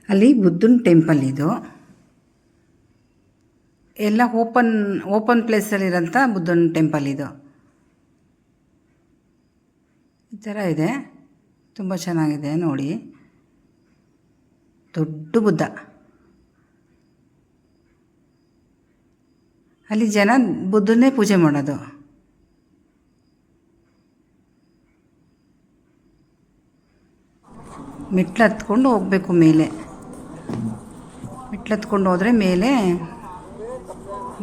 ಅಲ್ಲಿ ಬುದ್ಧನ ಟೆಂಪಲ್ ಇದು. ಎಲ್ಲ ಓಪನ್ ಪ್ಲೇಸಲ್ಲಿರೋಂಥ ಬುದ್ಧನ ಟೆಂಪಲ್ ಇದು. ಈ ಥರ ಇದೆ, ತುಂಬ ಚೆನ್ನಾಗಿದೆ ನೋಡಿ. ದೊಡ್ಡ ಬುದ್ಧ. ಅಲ್ಲಿ ಜನ ಬುದ್ಧನ್ನೇ ಪೂಜೆ ಮಾಡೋದು. ಮೆಟ್ಲು ಹತ್ಕೊಂಡು ಹೋಗಬೇಕು ಮೇಲೆ. ಮೆಟ್ಲು ಹತ್ಕೊಂಡು ಹೋದರೆ ಮೇಲೆ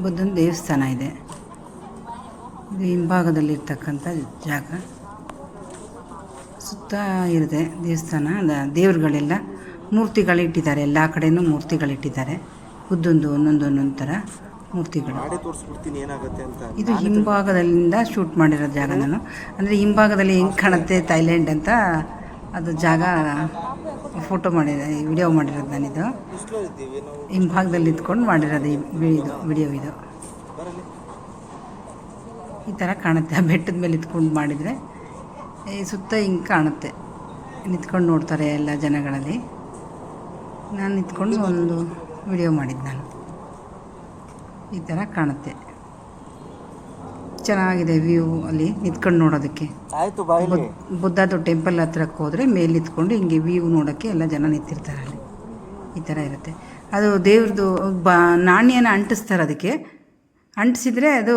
ಬುದ್ಧನ ದೇವಸ್ಥಾನ ಇದೆ. ಇದು ಹಿಂಭಾಗದಲ್ಲಿರ್ತಕ್ಕಂಥ ಜಾಗ. ಸುತ್ತ ಇದೆ ದೇವಸ್ಥಾನ. ದೇವ್ರುಗಳೆಲ್ಲ ಮೂರ್ತಿಗಳಿಟ್ಟಿದ್ದಾರೆ. ಎಲ್ಲ ಕಡೆಯೂ ಮೂರ್ತಿಗಳಿಟ್ಟಿದ್ದಾರೆ. ಬುದ್ಧಂದು ಒಂದೊಂದು ಥರ ಮೂರ್ತಿಗಳು. ಇದು ಹಿಂಭಾಗದಲ್ಲಿಂದ ಶೂಟ್ ಮಾಡಿರೋ ಜಾಗ ನಾನು. ಅಂದರೆ ಹಿಂಭಾಗದಲ್ಲಿ ಹೆಂಗೆ ಕಾಣುತ್ತೆ ಥೈಲ್ಯಾಂಡ್ ಅಂತ ಅದು ಜಾಗ ಫೋಟೋ ಮಾಡಿದೆ, ವಿಡಿಯೋ ಮಾಡಿರೋದು ನಾನಿದು. ಹಿಂಭಾಗದಲ್ಲಿ ಇದ್ಕೊಂಡು ಮಾಡಿರೋದು ವಿಡಿಯೋ ಇದು. ಈ ಥರ ಕಾಣುತ್ತೆ. ಆ ಬೆಟ್ಟದ ಮೇಲೆ ಇದ್ಕೊಂಡು ಮಾಡಿದರೆ ಈ ಸುತ್ತ ಹಿಂಗೆ ಕಾಣುತ್ತೆ. ನಿಂತ್ಕೊಂಡು ನೋಡ್ತಾರೆ ಎಲ್ಲ ಜನಗಳಲ್ಲಿ. ನಾನು ನಿಂತ್ಕೊಂಡು ಒಂದು ವಿಡಿಯೋ ಮಾಡಿದ್ದು ನಾನು. ಈ ಥರ ಕಾಣುತ್ತೆ. ಚೆನ್ನಾಗಿದೆ ವ್ಯೂ. ಅಲ್ಲಿ ನಿಂತ್ಕೊಂಡು ನೋಡೋದಕ್ಕೆ. ಬುದ್ಧದು ಟೆಂಪಲ್ ಹತ್ರಕ್ಕೆ ಹೋದರೆ ಮೇಲೆ ನಿಂತ್ಕೊಂಡು ಹಿಂಗೆ ವ್ಯೂ ನೋಡೋಕ್ಕೆ ಎಲ್ಲ ಜನ ನಿಂತಿರ್ತಾರೆ ಅಲ್ಲಿ. ಈ ಥರ ಇರುತ್ತೆ. ಅದು ದೇವ್ರದ್ದು ನಾಣ್ಯನ ಅಂಟಿಸ್ತಾರೆ. ಅದಕ್ಕೆ ಅಂಟಿಸಿದರೆ ಅದು